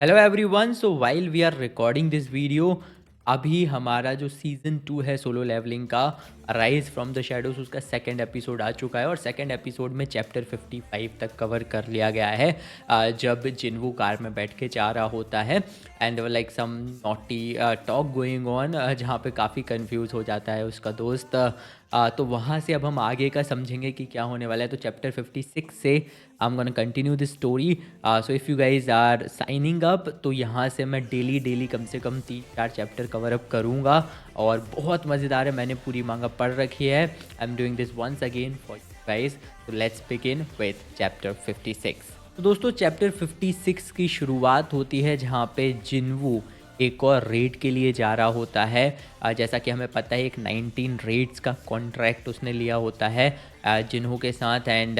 Hello everyone. So while we are recording this video, अभी हमारा जो सीज़न 2 है सोलो लेवलिंग का, राइज फ्रॉम द शैडोज, उसका सेकंड एपिसोड आ चुका है और सेकंड एपिसोड में चैप्टर 55 तक कवर कर लिया गया है। जब जिन्वू कार में बैठ के जा रहा होता है and like some naughty talk going on, जहाँ पे काफ़ी कंफ्यूज हो जाता है उसका दोस्त। तो वहाँ से अब हम आगे का समझेंगे कि क्या होने वाला है। तो चैप्टर 56 से I am gonna continue this story. So if you guys are signing up, तो यहाँ से मैं डेली डेली कम से कम 3-4 चैप्टर कवर अप करूँगा और बहुत मज़ेदार है। मैंने पूरी मांगा पढ़ रखी है। I am doing this once again for you guys. तो लेट्स बिगिन विद चैप्टर 56। तो दोस्तों चैप्टर 56 की शुरुआत होती है जहाँ पे जिन्वू एक और रेड के लिए जा रहा होता है। जैसा कि हमें पता है एक 19 रेड्स का कॉन्ट्रैक्ट उसने लिया होता है जिन्हों के साथ, एंड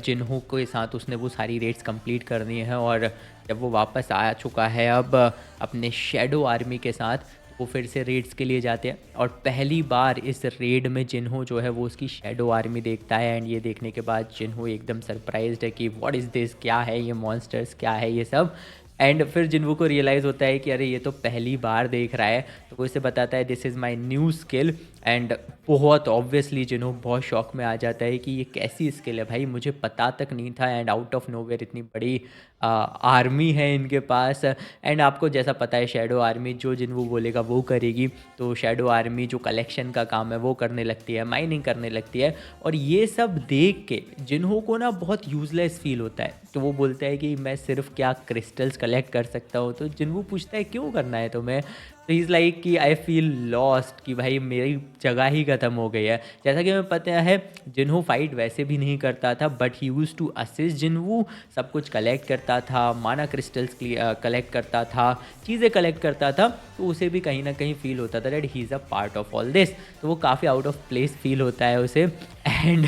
जिन्हों के साथ उसने वो सारी रेड्स कंप्लीट करनी है। और जब वो वापस आ चुका है अब अपने शैडो आर्मी के साथ, वो फिर से रेड्स के लिए जाते हैं। और पहली बार इस रेड में जिन्हों जो है वो उसकी शैडो आर्मी देखता है एंड ये देखने के बाद जिन्हों एकदम सरप्राइज्ड है कि व्हाट इज़ दिस, क्या है ये मॉन्स्टर्स, क्या है ये सब। एंड फिर जिन्हों को रियलाइज़ होता है कि अरे ये तो पहली बार देख रहा है, तो वो इसे बताता है this is my new skill. And बहुत ऑब्वियसली जिन्हों बहुत शॉक में आ जाता है कि ये कैसी स्किल है भाई, मुझे पता तक नहीं था। एंड आउट ऑफ नोवेयर इतनी बड़ी आर्मी है इनके पास। एंड आपको जैसा पता है शैडो आर्मी जो जिन्हों बोलेगा वो करेगी। तो शैडो आर्मी जो कलेक्शन का काम है वो करने लगती है, माइनिंग करने लगती है। और ये सब देख के जिन्हों को ना बहुत यूजलेस फील होता है, तो वो बोलता है कि मैं सिर्फ क्या क्रिस्टल्स कलेक्ट कर सकता हूँ। तो जिन्हों पूछता है क्यों करना है तुम्हें, तो इज़ लाइक कि आई फील लॉस्ट, कि भाई मेरी जगह ही ख़त्म हो गई है। जैसा कि हमें पता है जिन्हों फाइट वैसे भी नहीं करता था, but he used to assist Jinwoo, सब कुछ कलेक्ट करता था, माना क्रिस्टल्स कलेक्ट करता था, चीज़ें कलेक्ट करता था। तो उसे भी कहीं ना कहीं फील होता था that he is a part of all this. तो वो काफ़ी आउट ऑफ प्लेस फील होता है उसे। एंड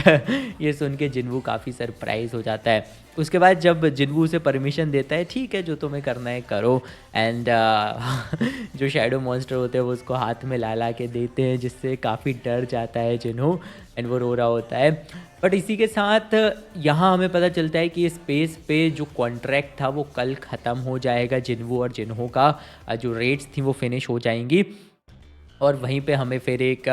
ये सुन के जिन्हों काफ़ी सरप्राइज हो जाता है। उसके बाद जब जिन्हों उसे परमिशन देता है, ठीक है जो तुम्हें करना है करो। एंड जो शैडो मॉन्स्टर होते हैं वो उसको हाथ में ला ला के देते हैं, जिससे काफ़ी डर जाता है जिन्हों एंड वो रो रहा होता है। बट इसी के साथ यहाँ हमें पता चलता है कि स्पेस पे जो कॉन्ट्रैक्ट था वो कल ख़त्म हो जाएगा। जिन्हों और जिन्हों का जो रेट्स थी वो फिनिश हो जाएंगी। और वहीं पे हमें फिर एक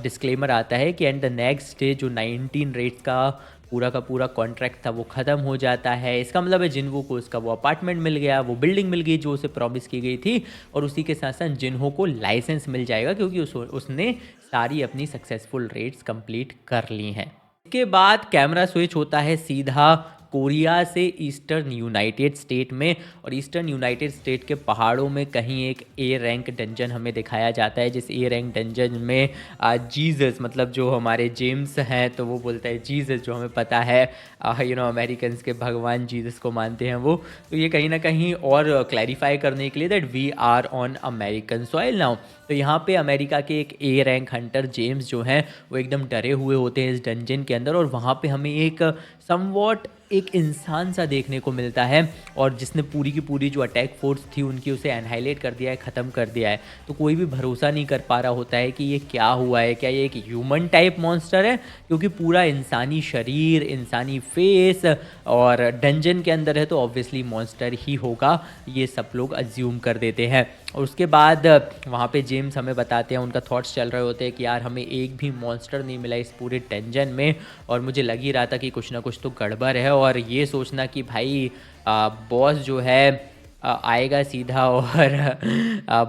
डिस्क्लेमर आता है कि एंड द नेक्स्ट डे जो 19 रेट्स का पूरा कॉन्ट्रैक्ट था वो ख़त्म हो जाता है। इसका मतलब है जिन्हों को उसका वो अपार्टमेंट मिल गया, वो बिल्डिंग मिल गई जो उसे प्रॉमिस की गई थी। और उसी के साथ साथ जिन्हों को लाइसेंस मिल जाएगा क्योंकि उसने सारी अपनी सक्सेसफुल रेट्स कंप्लीट कर ली हैं। इसके बाद कैमरा स्विच होता है सीधा कोरिया से ईस्टर्न यूनाइटेड स्टेट में। और ईस्टर्न यूनाइटेड स्टेट के पहाड़ों में कहीं एक ए रैंक डंजन हमें दिखाया जाता है, जिस ए रैंक डंजन में जीसस, मतलब जो हमारे जेम्स हैं, तो वो बोलता है जीसस, जो हमें पता है अमेरिकन्स के भगवान जीसस को मानते हैं वो। तो ये कहीं ना कहीं और क्लैरिफाई करने के लिए that we are on American soil now. तो यहाँ पे अमेरिका के एक ए रैंक हंटर जेम्स जो हैं वो एकदम डरे हुए होते हैं इस डंजन के अंदर। और वहाँ पे हमें एक समवॉट एक इंसान सा देखने को मिलता है, और जिसने पूरी की पूरी जो अटैक फोर्स थी उनकी उसे एनहाइलेट कर दिया है, ख़त्म कर दिया है। तो कोई भी भरोसा नहीं कर पा रहा होता है कि ये क्या हुआ है, क्या ये एक ह्यूमन टाइप मॉन्स्टर है, क्योंकि पूरा इंसानी शरीर, इंसानी फेस और डंजन के अंदर है, तो ऑब्वियसली मॉन्स्टर ही होगा, ये सब लोग अज्यूम कर देते हैं। और उसके बाद वहाँ पे जेम्स हमें बताते हैं, उनका थॉट्स चल रहे होते हैं कि यार हमें एक भी मॉन्स्टर नहीं मिला इस पूरे डंजन में, और मुझे लग ही रहा था कि कुछ ना कुछ तो गड़बड़ है। और ये सोचना कि भाई बॉस जो है आएगा सीधा और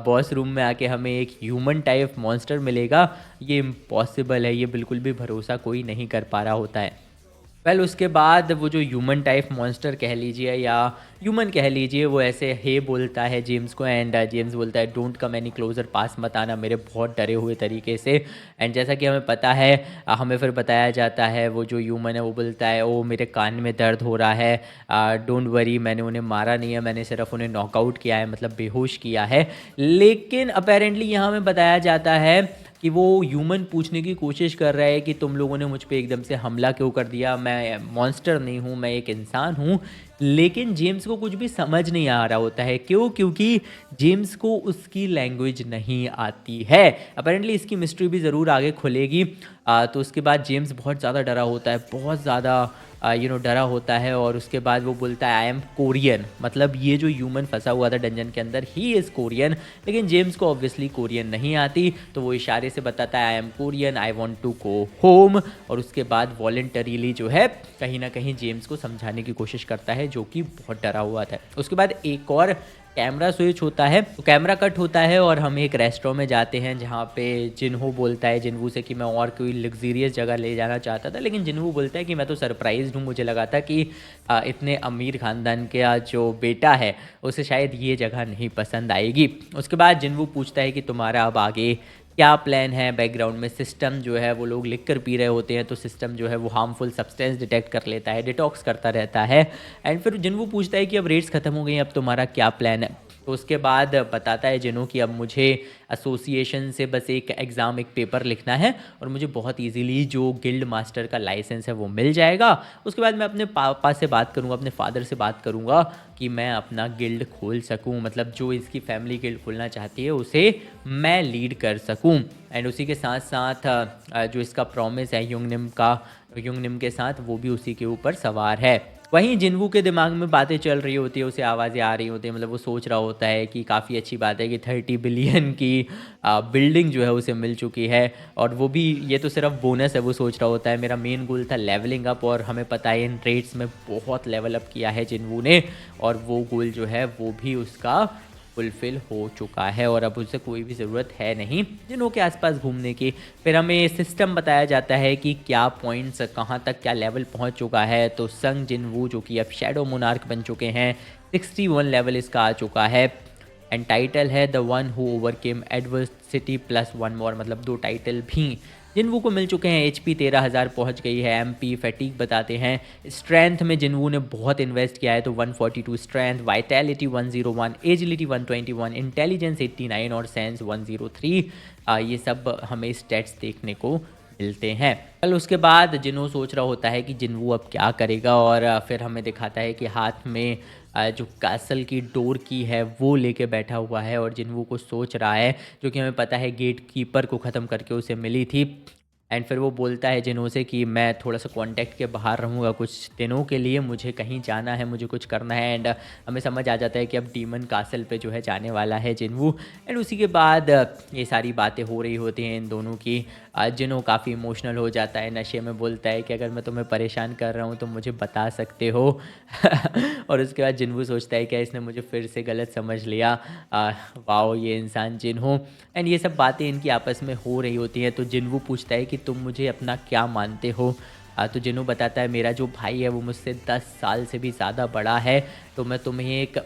बॉस रूम में आके हमें एक ह्यूमन टाइप मॉन्स्टर मिलेगा, ये इम्पॉसिबल है, ये बिल्कुल भी भरोसा कोई नहीं कर पा रहा होता है। उसके बाद वो जो ह्यूमन टाइप मॉन्स्टर कह लीजिए या ह्यूमन कह लीजिए, वो ऐसे हे बोलता है जेम्स को। एंड जेम्स बोलता है डोंट कम एनी क्लोजर, पास मत आना मेरे, बहुत डरे हुए तरीके से। एंड जैसा कि हमें पता है हमें फिर बताया जाता है, वो जो ह्यूमन है वो बोलता है ओ मेरे कान में दर्द हो रहा है, डोंट वरी, मैंने उन्हें मारा नहीं है, मैंने सिर्फ उन्हें नॉकआउट किया है, मतलब बेहोश किया है। लेकिन अपेरेंटली यहाँ हमें बताया जाता है कि वो ह्यूमन पूछने की कोशिश कर रहा है कि तुम लोगों ने मुझ पे एकदम से हमला क्यों कर दिया, मैं मॉन्स्टर नहीं हूँ, मैं एक इंसान हूँ। लेकिन जेम्स को कुछ भी समझ नहीं आ रहा होता है, क्यों? क्योंकि जेम्स को उसकी लैंग्वेज नहीं आती है। अपेरेंटली इसकी मिस्ट्री भी ज़रूर आगे खुलेगी। तो उसके बाद जेम्स बहुत ज़्यादा डरा होता है, बहुत ज़्यादा डरा होता है और उसके बाद वो बोलता है आई एम कोरियन, मतलब ये जो ह्यूमन फंसा हुआ था डंजन के अंदर ही इज़ कोरियन। लेकिन जेम्स को ऑब्वियसली कोरियन नहीं आती, तो वो इशारे से बताता है I am Korean, I want to go home. और उसके बाद वॉलेंटरीली जो है कहीं ना कहीं जेम्स को समझाने की कोशिश करता है, जो कि बहुत डरा हुआ था। उसके बाद एक और कैमरा स्विच होता है, तो कैमरा कट होता है और हम एक रेस्टोरेंट में जाते हैं, जहाँ पे जिन्हो बोलता है जिन्वू से कि मैं और कोई लग्जीरियस जगह ले जाना चाहता था, लेकिन जिन्वू बोलता है कि मैं तो सरप्राइज्ड हूँ, मुझे लगा था कि इतने अमीर ख़ानदान का जो बेटा है उसे शायद ये जगह नहीं पसंद आएगी। उसके बाद जिन्वू पूछता है कि तुम्हारा अब आगे क्या प्लान है। बैकग्राउंड में सिस्टम जो है वो लोग लिख कर पी रहे होते हैं, तो सिस्टम जो है वो हार्मफुल सब्सटेंस डिटेक्ट कर लेता है, डिटॉक्स करता रहता है। एंड फिर जिन्वू पूछता है कि अब रेट्स ख़त्म हो गई, अब तुम्हारा क्या प्लान है। तो उसके बाद बताता है जिन्हो कि अब मुझे एसोसिएशन से बस एक एग्ज़ाम, एक पेपर लिखना है और मुझे बहुत इजीली जो गिल्ड मास्टर का लाइसेंस है वो मिल जाएगा। उसके बाद मैं अपने पापा से बात करूँगा, अपने फादर से बात करूँगा कि मैं अपना गिल्ड खोल सकूँ, मतलब जो इसकी फैमिली गिल्ड खोलना चाहती है उसे मैं लीड कर सकूँ। एंड उसी के साथ साथ जो इसका प्रॉमिस है युंगनिम के साथ, वो भी उसी के ऊपर सवार है। वहीं जिन्वू के दिमाग में बातें चल रही होती है, उसे आवाज़ें आ रही होती हैं, मतलब वो सोच रहा होता है कि काफ़ी अच्छी बात है कि 30 बिलियन की बिल्डिंग जो है उसे मिल चुकी है, और वो भी ये तो सिर्फ बोनस है। वो सोच रहा होता है मेरा मेन गोल था लेवलिंग अप, और हमें पता है इन ट्रेड्स में बहुत लेवल अप किया है जिन्वू ने, और वो गोल जो है वो भी उसका फुलफ़िल हो चुका है और अब उसे कोई भी ज़रूरत है नहीं जिन्हों के आसपास घूमने की। फिर हमें सिस्टम बताया जाता है कि क्या पॉइंट्स कहाँ तक क्या लेवल पहुँच चुका है। तो संग जिनवू जो कि अब शैडो मोनार्क बन चुके हैं, 61 लेवल इसका आ चुका है। एंड टाइटल है the one who overcame adversity plus one more, मतलब 2 टाइटल भी जिन्वू को मिल चुके हैं। HP 13,000 पहुंच गई है। MP फैटीग बताते हैं। स्ट्रेंथ में जिन्वू ने बहुत इन्वेस्ट किया है, तो 142 स्ट्रेंथ, वाइटैलिटी 101, एजिलिटी 121, इंटेलिजेंस 89 और सेंस 103। ये सब हमें स्टैट्स देखने को मिलते हैं। कल उसके बाद जिन्हो सोच रहा होता है कि जिन्वू अब क्या करेगा, और फिर हमें दिखाता है कि हाथ में जो कैसल की डोर की है वो लेके बैठा हुआ है और जिन्वू को सोच रहा है, जो कि हमें पता है गेट कीपर को ख़त्म करके उसे मिली थी। एंड फिर वो बोलता है जिन्हों से कि मैं थोड़ा सा कांटेक्ट के बाहर रहूँगा कुछ दिनों के लिए, मुझे कहीं जाना है, मुझे कुछ करना है। एंड हमें समझ आ जाता है कि अब डीमन कासल पे जो है जाने वाला है जिन्वू। एंड उसी के बाद ये सारी बातें हो रही होती हैं इन दोनों की। जिन्हों काफ़ी इमोशनल हो जाता है, नशे में बोलता है कि अगर मैं तुम्हें परेशान कर रहा हूँ तो मुझे बता सकते हो। और उसके बाद जिन्वू सोचता है कि इसने मुझे फिर से गलत समझ लिया। वाओ ये इंसान जिन्हो। एंड ये सब बातें इनकी आपस में हो रही होती हैं। तो जिन्वू पूछता है कि तुम मुझे अपना क्या मानते हो। तो जिन्हो बताता है मेरा जो भाई है वो मुझसे 10 साल से भी ज़्यादा बड़ा है, तो मैं तुम्हें एक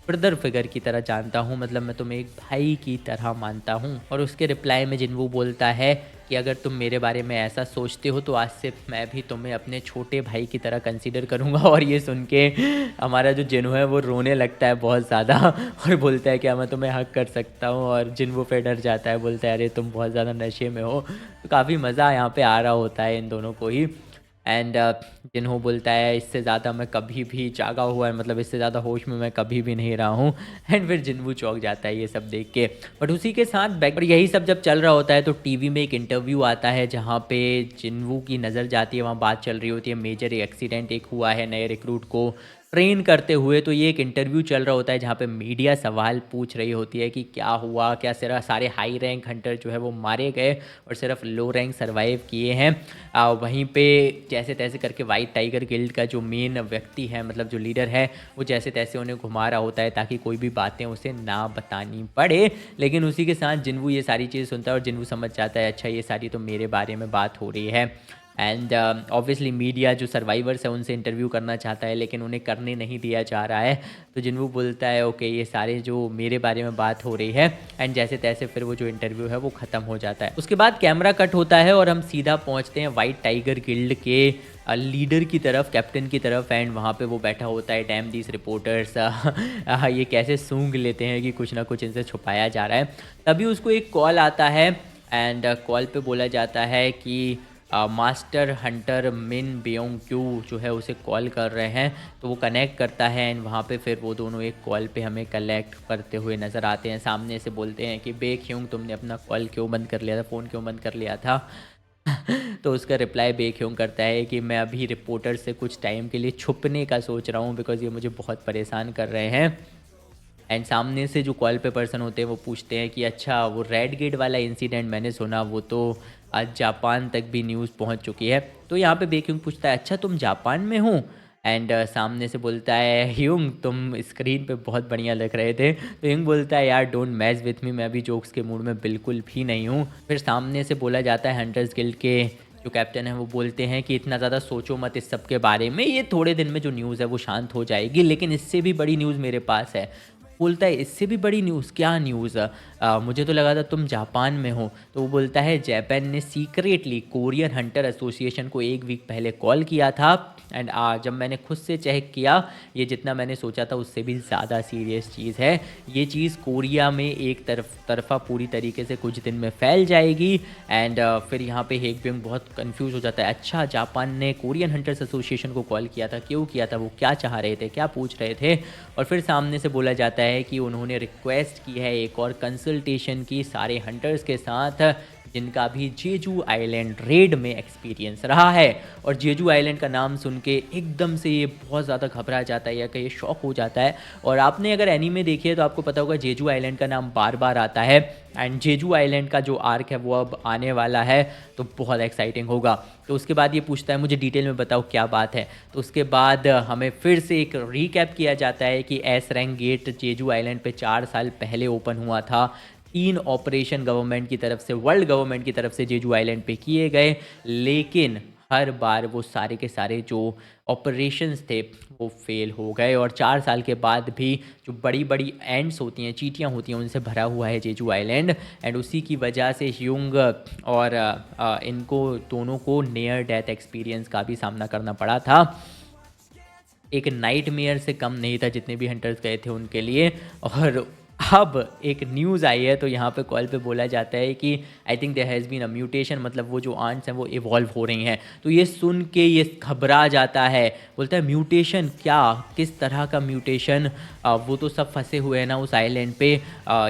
ब्रदर फिगर की तरह जानता हूँ, मतलब मैं तुम्हें एक भाई की तरह मानता हूँ। और उसके रिप्लाई में जिन्वू बोलता है कि अगर तुम मेरे बारे में ऐसा सोचते हो तो आज से मैं भी तुम्हें अपने छोटे भाई की तरह कंसीडर करूँगा। और ये सुन के हमारा जो जिन्हो है वो रोने लगता है बहुत ज़्यादा और बोलता है क्या मैं तुम्हें हक कर सकता हूँ। और जिन्वू फिर डर जाता है, बोलता है अरे तुम बहुत ज़्यादा नशे में हो। तो काफ़ी मज़ा यहाँ पे आ रहा होता है इन दोनों को ही। एंड जिन्हो बोलता है इससे ज़्यादा मैं कभी भी जागा हुआ है, मतलब इससे ज़्यादा होश में मैं कभी भी नहीं रहा हूँ। एंड फिर जिन्वू चौंक जाता है ये सब देख के। बट उसी के साथ बैक पर यही सब जब चल रहा होता है तो टीवी में एक इंटरव्यू आता है जहाँ पे जिन्वू की नज़र जाती है, वहाँ बात चल रही होती है मेजर एक्सीडेंट एक हुआ है नए रिक्रूट को ट्रेन करते हुए। तो ये एक इंटरव्यू चल रहा होता है जहाँ पे मीडिया सवाल पूछ रही होती है कि क्या हुआ, क्या सिर्फ सारे हाई रैंक हंटर जो है वो मारे गए और सिर्फ लो रैंक सरवाइव किए हैं। वहीं पे जैसे तैसे करके वाइट टाइगर गिल्ड का जो मेन व्यक्ति है, मतलब जो लीडर है, वो जैसे तैसे उन्हें घुमा रहा होता है ताकि कोई भी बातें उसे ना बतानी पड़े। लेकिन उसी के साथ जिन्वू ये सारी चीज़ सुनता है और जिन्वू समझ जाता है अच्छा ये सारी तो मेरे बारे में बात हो रही है। एंड ऑब्वियसली मीडिया जो सर्वाइवर्स है उनसे इंटरव्यू करना चाहता है लेकिन उन्हें करने नहीं दिया जा रहा है। तो जिन्वू बोलता है ओके ये सारे जो मेरे बारे में बात हो रही है। एंड जैसे तैसे फिर वो जो इंटरव्यू है वो ख़त्म हो जाता है। उसके बाद कैमरा कट होता है और हम सीधा पहुंचते हैं वाइट टाइगर गिल्ड के लीडर की तरफ, कैप्टन की तरफ। एंड वहाँ पे वो बैठा होता है, डैम दीस रिपोर्टर्स ये कैसे सूंघ लेते हैं कि कुछ ना कुछ इनसे छुपाया जा रहा है। तभी उसको एक कॉल आता है एंड कॉल पे बोला जाता है कि मास्टर हंटर मिन बेयोंग क्यू जो है उसे कॉल कर रहे हैं। तो वो कनेक्ट करता है एंड वहाँ पे फिर वो दोनों एक कॉल पे हमें कलेक्ट करते हुए नज़र आते हैं। सामने से बोलते हैं कि बेक ह्यूंग तुमने अपना कॉल क्यों बंद कर लिया था, फ़ोन क्यों बंद कर लिया था। तो उसका रिप्लाई बेक्योंग करता है कि मैं अभी रिपोर्टर से कुछ टाइम के लिए छुपने का सोच रहा हूँ बिकॉज़ ये मुझे बहुत परेशान कर रहे हैं। एंड सामने से जो कॉल पे पर्सन होते हैं वो पूछते हैं कि अच्छा वो रेड गेट वाला इंसिडेंट मैंने सुना, वो तो आज जापान तक भी न्यूज़ पहुंच चुकी है। तो यहाँ पे बेक्यूंग पूछता है अच्छा तुम जापान में हो। एंड सामने से बोलता है ह्यूंग तुम स्क्रीन पे बहुत बढ़िया लग रहे थे। तो ह्यूंग बोलता है यार डोंट मैच विथ मी, मैं अभी जोक्स के मूड में बिल्कुल भी नहीं हूँ। फिर सामने से बोला जाता है हंटर्स गिल्ड के जो कैप्टन है वो बोलते हैं कि इतना ज़्यादा सोचो मत इस सब के बारे में, ये थोड़े दिन में जो न्यूज़ है वो शांत हो जाएगी, लेकिन इससे भी बड़ी न्यूज़ मेरे पास है। बोलता है इससे भी बड़ी न्यूज़, क्या न्यूज़? मुझे तो लगा था तुम जापान में हो। तो वो बोलता है जापान ने सीक्रेटली कोरियन हंटर एसोसिएशन को 1 वीक पहले कॉल किया था। एंड जब मैंने खुद से चेक किया, ये जितना मैंने सोचा था उससे भी ज़्यादा सीरियस चीज़ है। ये चीज़ कोरिया में एक तरफा पूरी तरीके से कुछ दिन में फैल जाएगी। एंड फिर यहाँ पे हेगब्योंग बहुत कंफ्यूज हो जाता है, अच्छा जापान ने कोरियन हंटर्स एसोसिएशन को कॉल किया था, क्यों किया था, वो क्या चाह रहे थे, क्या पूछ रहे थे? और फिर सामने से बोला जाता है कि उन्होंने रिक्वेस्ट की है एक और कंसल्टेशन की सारे हंटर्स के साथ जिनका भी जेजू आइलैंड रेड में एक्सपीरियंस रहा है। और जेजू आइलैंड का नाम सुन के एकदम से ये बहुत ज़्यादा घबरा जाता है या कहीं शॉक हो जाता है। और आपने अगर एनीमे देखी है तो आपको पता होगा जेजू आइलैंड का नाम बार बार आता है। एंड जेजू आइलैंड का जो आर्क है वो अब आने वाला है, तो बहुत एक्साइटिंग होगा। तो उसके बाद ये पूछता है मुझे डिटेल में बताओ क्या बात है। तो उसके बाद हमें फिर से एक रीकैप किया जाता है कि S rank gate Jeju island पे 4 साल पहले ओपन हुआ था। 3 ऑपरेशन गवर्नमेंट की तरफ से, वर्ल्ड गवर्नमेंट की तरफ से जेजू आइलैंड पे किए गए, लेकिन हर बार वो सारे के सारे जो ऑपरेशंस थे वो फेल हो गए। और 4 साल के बाद भी जो बड़ी बड़ी एंड्स होती हैं, चींटियाँ होती हैं, उनसे भरा हुआ है जेजू आइलैंड। एंड उसी की वजह से ह्यूंग और इनको दोनों को नियर डेथ एक्सपीरियंस का भी सामना करना पड़ा था। एक नाइटमेयर से कम नहीं था जितने भी हंटर्स गए थे उनके लिए। और अब एक न्यूज़ आई है, तो यहाँ पे कॉल पे बोला जाता है कि I think there has been a mutation, मतलब वो जो आंट्स हैं वो इवॉल्व हो रही हैं। तो ये सुन के ये घबरा जाता है, बोलता है म्यूटेशन क्या, किस तरह का म्यूटेशन? वो तो सब फंसे हुए हैं ना उस आइलैंड पे,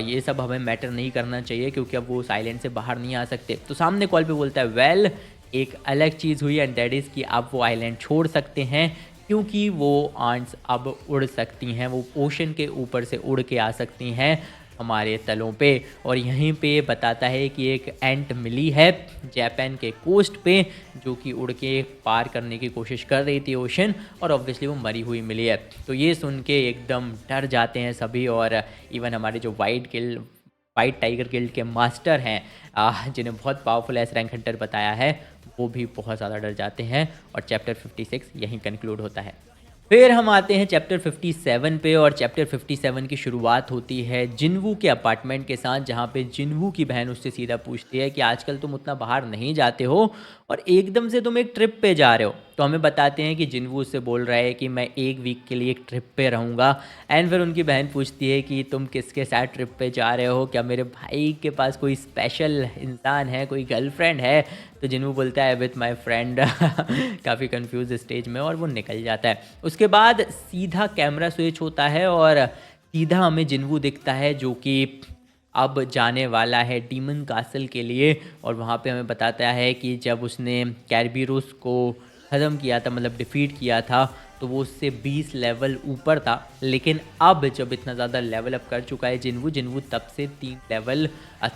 ये सब हमें मैटर नहीं करना चाहिए क्योंकि अब वो उस आइलैंड से बाहर नहीं आ सकते। तो सामने कॉल पे बोलता है वेल एक अलग चीज़ हुई एंड दैट इज़ कि आप वो आइलैंड छोड़ सकते हैं क्योंकि वो आंट्स अब उड़ सकती हैं, वो ओशन के ऊपर से उड़ के आ सकती हैं हमारे तलों पे। और यहीं पे बताता है कि एक एंट मिली है जापान के कोस्ट पे जो कि उड़ के पार करने की कोशिश कर रही थी ओशन, और ऑब्वियसली वो मरी हुई मिली है। तो ये सुन के एकदम डर जाते हैं सभी, और इवन हमारे जो वाइट टाइगर गिल्ड के मास्टर हैं, जिन्हें बहुत पावरफुल एस रैंक हंटर बताया है, वो भी बहुत ज़्यादा डर जाते हैं। और चैप्टर 56 यहीं कंक्लूड होता है। फिर हम आते हैं चैप्टर 57 पे, और चैप्टर 57 की शुरुआत होती है जिनवू के अपार्टमेंट के साथ, जहाँ पे जिनवू की बहन उससे सीधा पूछती है कि आजकल तुम उतना बाहर नहीं जाते हो और एकदम से तुम एक ट्रिप पे जा रहे हो। तो हमें बताते हैं कि जिनवू उससे बोल रहा है कि मैं 1 वीक के लिए एक ट्रिप पे रहूँगा। एंड फिर उनकी बहन पूछती है कि तुम किसके साथ ट्रिप पे जा रहे हो, क्या मेरे भाई के पास कोई स्पेशल इंसान है, कोई गर्लफ्रेंड है? तो जिनवू बोलता है विथ माई फ्रेंड काफ़ी कंफ्यूज स्टेज में, और वो निकल जाता है। उसके बाद सीधा कैमरा स्विच होता है और सीधा हमें जिनवू दिखता है जो कि अब जाने वाला है डीमन कासल के लिए। और वहाँ पे हमें बताता है कि जब उसने कैरबीरोस को ख़त्म किया था, मतलब डिफ़ीट किया था, तो वो उससे 20 लेवल ऊपर था। लेकिन अब जब इतना ज़्यादा लेवल अप कर चुका है जिनवू तब से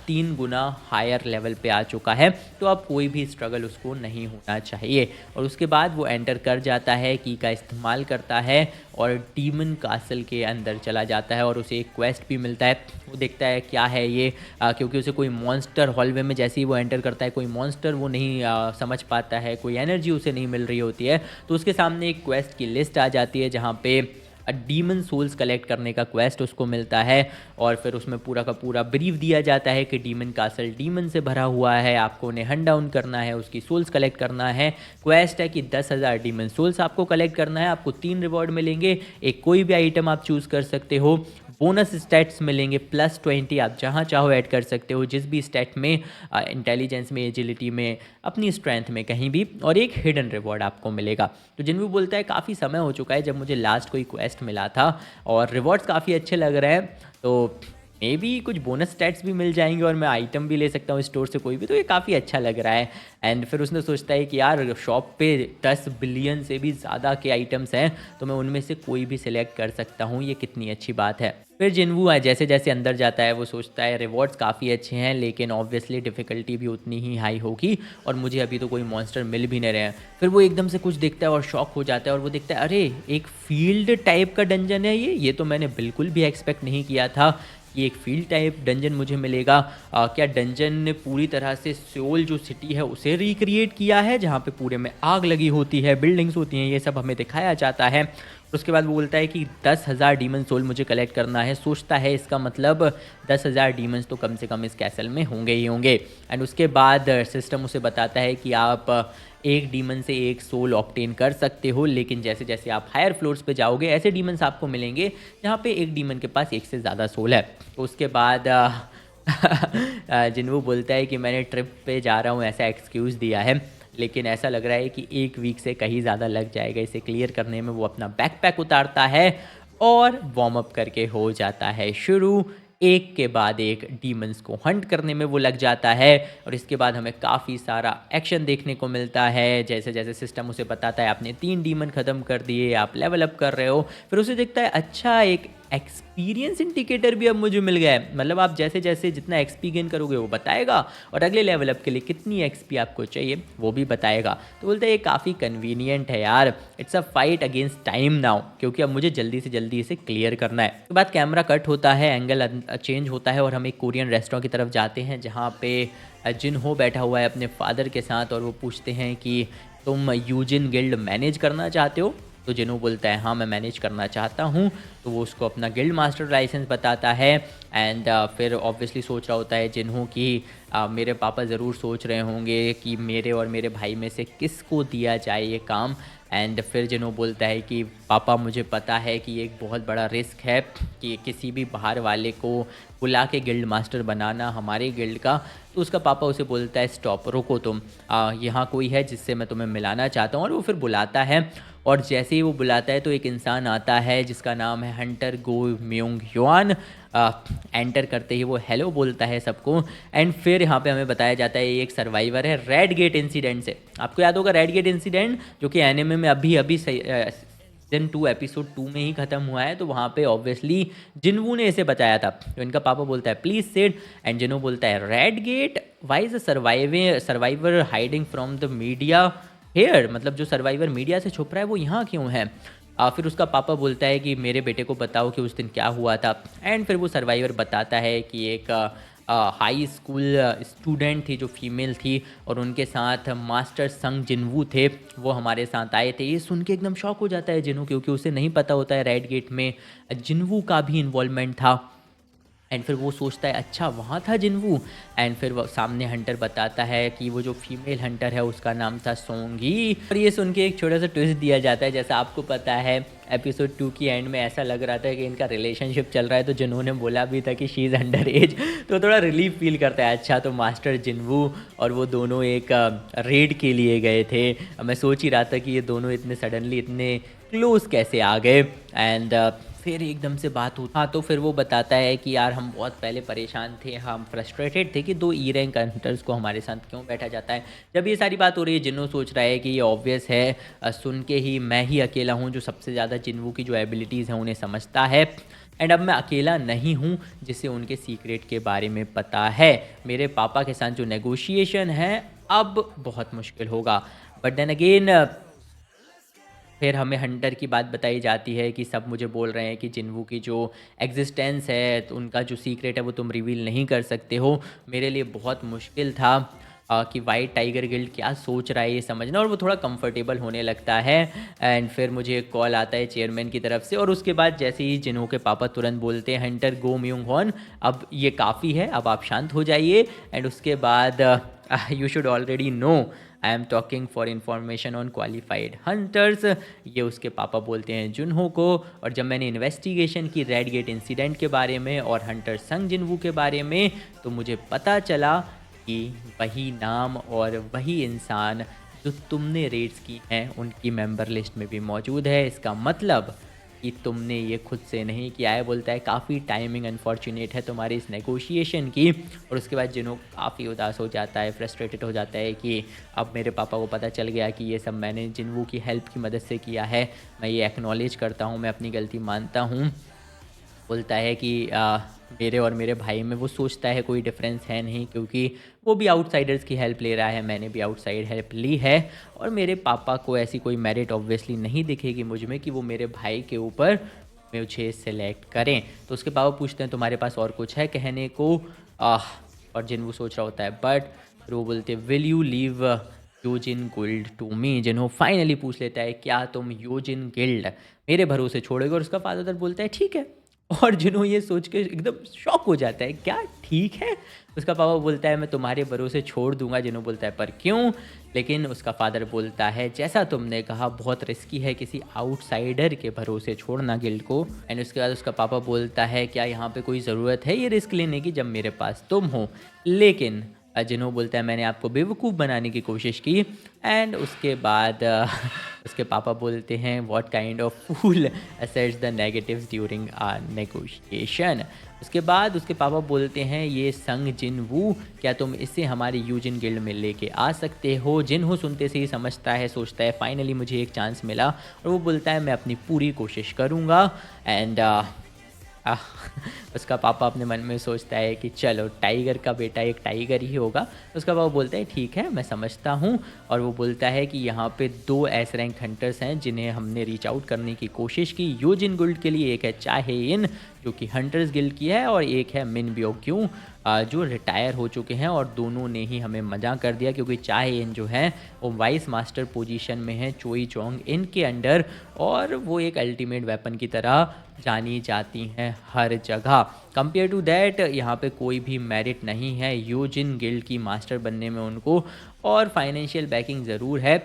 3 गुना हायर लेवल पे आ चुका है। तो अब कोई भी स्ट्रगल उसको नहीं होना चाहिए। और उसके बाद वो एंटर कर जाता है, की का इस्तेमाल करता है और डीमन कासल के अंदर चला जाता है। और उसे एक क्वेस्ट भी मिलता है। वो देखता है क्या है ये, क्योंकि उसे कोई मॉन्स्टर हॉलवे में जैसे ही वो एंटर करता है, कोई मॉन्स्टर वो नहीं समझ पाता है, कोई एनर्जी उसे नहीं मिल रही होती है। तो उसके सामने एक क्वेस्ट की लिस्ट आ जाती है जहाँ पे डीमन सोल्स कलेक्ट करने का क्वेस्ट उसको मिलता है। और फिर उसमें पूरा का पूरा ब्रीफ दिया जाता है कि डीमन कासल डीमन से भरा हुआ है, आपको उन्हें हंट डाउन करना है, उसकी सोल्स कलेक्ट करना है। क्वेस्ट है कि 10,000 डीमन सोल्स आपको कलेक्ट करना है, आपको 3 रिवॉर्ड मिलेंगे, एक कोई भी आइटम आप चूज़ कर सकते हो, बोनस स्टैट्स मिलेंगे +20, आप जहाँ चाहो ऐड कर सकते हो, जिस भी स्टैट में, इंटेलिजेंस में, एजिलिटी में, अपनी स्ट्रेंथ में, कहीं भी, और एक हिडन रिवॉर्ड आपको मिलेगा। तो जिनवू बोलता है काफ़ी समय हो चुका है जब मुझे लास्ट कोई क्वेस्ट मिला था और रिवॉर्ड्स काफ़ी अच्छे लग रहे हैं। तो मे बी कुछ बोनस स्टैट्स भी मिल जाएंगे और मैं आइटम भी ले सकता हूँ स्टोर से कोई भी, तो ये काफ़ी अच्छा लग रहा है। एंड फिर उसने सोचता है कि यार शॉप पे 10 बिलियन से भी ज़्यादा के आइटम्स हैं, तो मैं उनमें से कोई भी सिलेक्ट कर सकता हूँ, ये कितनी अच्छी बात है। फिर जिन्वू जैसे जैसे अंदर जाता है वो सोचता है रिवॉर्ड्स काफ़ी अच्छे हैं, लेकिन ऑब्वियसली डिफ़िकल्टी भी उतनी ही हाई होगी और मुझे अभी तो कोई मॉन्स्टर मिल भी नहीं रहे हैं। फिर वो एकदम से कुछ देखता है और शॉक हो जाता है और वो देखता है अरे एक फील्ड टाइप का डंजन है, ये तो मैंने बिल्कुल भी एक्सपेक्ट नहीं किया था कि एक फील्ड टाइप डंजन मुझे मिलेगा। क्या डंजन ने पूरी तरह से सोल जो सिटी है उसे रिक्रिएट किया है, जहाँ पे पूरे में आग लगी होती है, बिल्डिंग्स होती हैं, ये सब हमें दिखाया जाता है। उसके बाद वो बोलता है कि 10,000 डीमन सोल मुझे कलेक्ट करना है। सोचता है इसका मतलब 10,000 डीमंस तो कम से कम इस कैसल में होंगे ही होंगे। एंड उसके बाद सिस्टम उसे बताता है कि आप एक डीमन से एक सोल ऑब्टेन कर सकते हो, लेकिन जैसे जैसे आप हायर फ्लोर्स पे जाओगे ऐसे डीमंस आपको मिलेंगे जहाँ पे एक डीमन के पास एक से ज़्यादा सोल है। तो उसके बाद जिन्वू बोलता है कि मैंने ट्रिप पे जा रहा हूँ ऐसा एक्सक्यूज़ दिया है, लेकिन ऐसा लग रहा है कि 1 वीक से कहीं ज़्यादा लग जाएगा इसे क्लियर करने में। वो अपना बैकपैक उतारता है और वार्म अप करके हो जाता है शुरू। एक के बाद एक डीमंस को हंट करने में वो लग जाता है और इसके बाद हमें काफ़ी सारा एक्शन देखने को मिलता है। जैसे जैसे सिस्टम उसे बताता है आपने 3 डीमन ख़त्म कर दिए, आप लेवल अप कर रहे हो। फिर उसे दिखता है अच्छा एक एक्सपीरियंस इंडिकेटर भी अब मुझे मिल गया है, मतलब आप जैसे जैसे जितना एक्सपी गेन करोगे वो बताएगा और अगले लेवल अप के लिए कितनी एक्सपी आपको चाहिए वो भी बताएगा। तो बोलते हैं ये काफ़ी कन्वीनियंट है यार, it's a fight against time now, क्योंकि अब मुझे जल्दी से जल्दी इसे क्लियर करना है। उसके बाद कैमरा कट होता है, एंगल चेंज होता है और हम एक कोरियन रेस्टोरेंट की तरफ जाते हैं जहाँ पे जिनहो बैठा हुआ है अपने फादर के साथ और वो पूछते हैं कि तुम यूजिन गिल्ड मैनेज करना चाहते हो। तो जिन्हो बोलता है हाँ मैं मैनेज करना चाहता हूँ। तो वो उसको अपना गिल्ड मास्टर लाइसेंस बताता है। एंड फिर ऑब्वियसली सोच रहा होता है जिन्हो कि मेरे पापा ज़रूर सोच रहे होंगे कि मेरे और मेरे भाई में से किसको दिया जाए ये काम। एंड फिर जिन्हो बोलता है कि पापा मुझे पता है कि ये एक बहुत बड़ा रिस्क है कि किसी भी बाहर वाले को बुला के गिल्ड मास्टर बनाना हमारे गिल्ड का। तो उसका पापा उसे बोलता है स्टॉप, रुको तुम, यहाँ कोई है जिससे मैं तुम्हें मिलाना चाहता हूँ। और वो फिर बुलाता है और जैसे ही वो बुलाता है तो एक इंसान आता है जिसका नाम है हंटर गो म्योंग युआन। एंटर करते ही वो हेलो बोलता है सबको। एंड फिर यहाँ पे हमें बताया जाता है ये एक सर्वाइवर है रेड गेट इंसिडेंट से। आपको याद होगा रेड गेट इंसिडेंट जो कि एनिमे में अभी अभी सीजन 2 एपिसोड 2 में ही ख़त्म हुआ है। तो वहाँ पे ऑब्वियसली जिन्वू ने इसे बताया था। तो इनका पापा बोलता है प्लीज़ सिट एंड जिन्वू बोलता है red gate why is a survivor hiding from the media here, मतलब जो सर्वाइवर मीडिया से छुप रहा है वो यहाँ क्यों है। फिर उसका पापा बोलता है कि मेरे बेटे को बताओ कि उस दिन क्या हुआ था। एंड फिर वो सर्वाइवर बताता है कि एक हाई स्कूल स्टूडेंट थी जो फीमेल थी और उनके साथ मास्टर संग जिन्वू थे, वो हमारे साथ आए थे। ये सुन के एकदम शॉक हो जाता है जिन्वू, क्योंकि उसे नहीं पता होता है रेड गेट में जिन्वू का भी इन्वॉल्वमेंट था। एंड फिर वो सोचता है अच्छा वहाँ था जिन्वू। एंड फिर वो सामने हंटर बताता है कि वो जो फीमेल हंटर है उसका नाम था सोंगी। और ये सुन के एक छोटा सा ट्विस्ट दिया जाता है। जैसा आपको पता है एपिसोड 2 की एंड में ऐसा लग रहा था कि इनका रिलेशनशिप चल रहा है, तो जिन्होंने बोला भी था कि शी इज़ अंडर एज, तो थोड़ा रिलीफ फील करता है। अच्छा तो मास्टर जिन्वू और वो दोनों एक रेड के लिए गए थे। मैं सोच ही रहा था कि ये दोनों इतने सडनली इतने क्लोज कैसे आ गए। एंड फिर एकदम से बात हुई। हाँ तो फिर वो बताता है कि यार हम बहुत पहले परेशान थे, हम फ्रस्ट्रेटेड थे कि 2 ई रैंक हंटर्स को हमारे साथ क्यों बैठा जाता है। जब ये सारी बात हो रही है जिन्हों सोच रहा है कि ये ऑब्वियस है, सुन के ही मैं ही अकेला हूँ जो सबसे ज़्यादा जिन्वू की जो एबिलिटीज़ हैं उन्हें समझता है। एंड अब मैं अकेला नहीं हूँ जिसे उनके सीक्रेट के बारे में पता है। मेरे पापा के साथ जो नेगोशिएशन है अब बहुत मुश्किल होगा। बट देन अगेन फिर हमें हंटर की बात बताई जाती है कि सब मुझे बोल रहे हैं कि जिन्वू की जो एग्जिस्टेंस है तो उनका जो सीक्रेट है वो तुम रिवील नहीं कर सकते हो। मेरे लिए बहुत मुश्किल था कि वाइट टाइगर गिल्ड क्या सोच रहा है ये समझना, और वो थोड़ा कंफर्टेबल होने लगता है। एंड फिर मुझे एक कॉल आता है चेयरमैन की तरफ से और उसके बाद जैसे ही जिन्हों के पापा तुरंत बोलते हैं हंटर गो म्यूंग हॉन, अब ये काफ़ी है, अब आप शांत हो जाइए। एंड उसके बाद you should already know I am talking for information on qualified hunters, ये उसके पापा बोलते हैं जुन्हो को। और जब मैंने इन्वेस्टिगेशन की रेड गेट इंसिडेंट के बारे में और हंटर संग जिन्वू के बारे में, तो मुझे पता चला कि वही नाम और वही इंसान जो तुमने रेड्स की हैं उनकी मेंबर लिस्ट में भी मौजूद है। इसका मतलब कि तुमने ये खुद से नहीं किया है। बोलता है काफ़ी टाइमिंग अनफॉर्चुनेट है तुम्हारी इस नेगोशिएशन की। और उसके बाद जिन्हों काफ़ी उदास हो जाता है, फ्रस्ट्रेटेड हो जाता है कि अब मेरे पापा को पता चल गया कि ये सब मैंने जिन्वू की हेल्प की मदद से किया है। मैं ये एक्नॉलेज करता हूँ, मैं अपनी गलती मानता हूँ। बोलता है कि मेरे और मेरे भाई में वो सोचता है कोई डिफरेंस है नहीं, क्योंकि वो भी आउटसाइडर्स की हेल्प ले रहा है, मैंने भी आउटसाइड हेल्प ली है। और मेरे पापा को ऐसी कोई मेरिट ऑब्वियसली नहीं दिखेगी मुझ में कि वो मेरे भाई के ऊपर मुझे सेलेक्ट करें। तो उसके पापा पूछते हैं तुम्हारे पास और कुछ है कहने को। और जिन वो सोच रहा होता है, बट फिर वो बोलते will you leave Yoojin guild to me. Jinwoo finally पूछ लेता है क्या तुम यूजिन गिल्ड मेरे भरोसे छोड़ोगे। और उसका फादर बोलता है ठीक है। और जिन्हों ये सोच के एकदम शॉक हो जाता है, क्या ठीक है। उसका पापा बोलता है मैं तुम्हारे भरोसे छोड़ दूंगा। जिन्हों बोलता है पर क्यों। लेकिन उसका फादर बोलता है जैसा तुमने कहा बहुत रिस्की है किसी आउटसाइडर के भरोसे छोड़ना गिल्ड को। एंड उसके बाद उसका पापा बोलता है क्या यहाँ पे कोई ज़रूरत है ये रिस्क लेने की जब मेरे पास तुम हो। लेकिन जिन्हों बोलता है मैंने आपको बेवकूफ़ बनाने की कोशिश की। एंड उसके बाद उसके पापा बोलते हैं what kind of fool asserts the negatives during a negotiation. उसके बाद उसके पापा बोलते हैं ये संग जिन वू क्या तुम इसे हमारे यूजिन गिल्ड में लेके आ सकते हो। जिन हो सुनते से ही समझता है, सोचता है फाइनली मुझे एक चांस मिला। और वो बोलता है मैं अपनी पूरी कोशिश करूँगा। एंड आह, उसका पापा अपने मन में सोचता है कि चलो टाइगर का बेटा एक टाइगर ही होगा। उसका पापा बोलता है ठीक है मैं समझता हूँ। और वो बोलता है कि यहाँ पे 2 एस रैंक हंटर्स हैं जिन्हें हमने रीच आउट करने की कोशिश की यूजिन गिल्ड के लिए। एक है चाहे इन जो कि हंटर्स गिल्ड की है, और एक है मिन ब्यो क्यों जो रिटायर हो चुके हैं। और दोनों ने ही हमें मजा कर दिया, क्योंकि चाहे इन जो है वो वाइस मास्टर पोजीशन में है चोई चोंग इनके अंडर। और वो एक अल्टीमेट वेपन की तरह जानी जाती हैं हर जगह। कंपेयर टू दैट यहाँ पे कोई भी मेरिट नहीं है यूजिन गिल्ड की मास्टर बनने में उनको। और फाइनेंशियल बैकिंग ज़रूर है,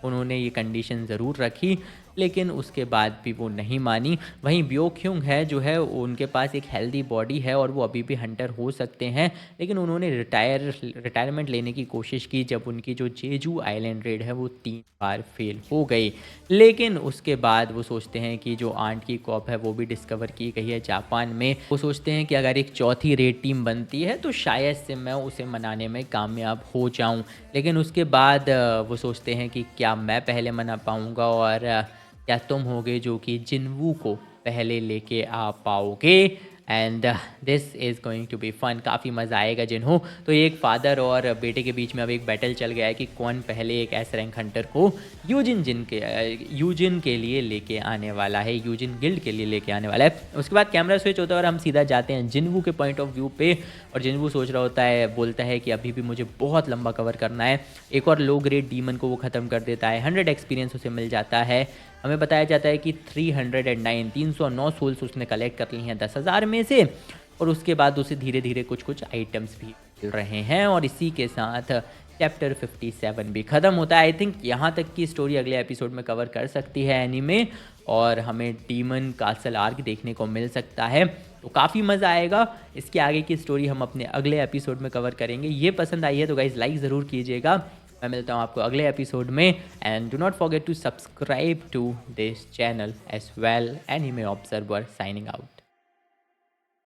उन्होंने ये कंडीशन ज़रूर रखी, लेकिन उसके बाद भी वो नहीं मानी। वहीं ब्योक्युंग है जो है उनके पास एक हेल्दी बॉडी है और वो अभी भी हंटर हो सकते हैं, लेकिन उन्होंने रिटायरमेंट लेने की कोशिश की जब उनकी जो जेजू आइलैंड रेड है वो 3 बार फेल हो गई। लेकिन उसके बाद वो सोचते हैं कि जो आंट की कॉप है वो भी डिस्कवर की गई है जापान में। वो सोचते हैं कि अगर एक चौथी रेड टीम बनती है तो शायद से मैं उसे मनाने में कामयाब हो जाऊं। लेकिन उसके बाद वो सोचते हैं कि क्या मैं पहले मना पाऊंगा और क्या तुम होगे जो कि जिन्वू को पहले लेके आ पाओगे। And this is going to be fun, काफ़ी मज़ा आएगा जिन्हों। तो एक फादर और बेटे के बीच में अब एक बैटल चल गया है कि कौन पहले एक एस रैंक हंटर को यूजिन के लिए लेके आने वाला है, यूजिन गिल्ड के लिए लेके आने वाला है। उसके बाद कैमरा स्विच होता है और हम सीधा जाते हैं जिन्वू के पॉइंट ऑफ व्यू पे। और जिन्वू सोच रहा होता है, बोलता है कि अभी भी मुझे बहुत लंबा कवर करना है। एक और लो ग्रेड डीमन को वो ख़त्म कर देता है, 100 एक्सपीरियंस उसे मिल जाता है। हमें बताया जाता है कि 309 सोल्स उसने कलेक्ट कर ली हैं 10,000 में से। और उसके बाद उसे धीरे धीरे कुछ आइटम्स भी मिल रहे हैं। और इसी के साथ चैप्टर 57 भी ख़त्म होता है। आई थिंक यहाँ तक की स्टोरी अगले एपिसोड में कवर कर सकती है एनीमे, और हमें डीमन कासल आर्क देखने को मिल सकता है, तो काफ़ी मज़ा आएगा। इसके आगे की स्टोरी हम अपने अगले एपिसोड में कवर करेंगे। ये पसंद आई है तो गाइज़ लाइक ज़रूर कीजिएगा। मैं मिलता हूँ आपको अगले एपिसोड में। And do not forget to subscribe to this channel as well. Anime Observer signing out.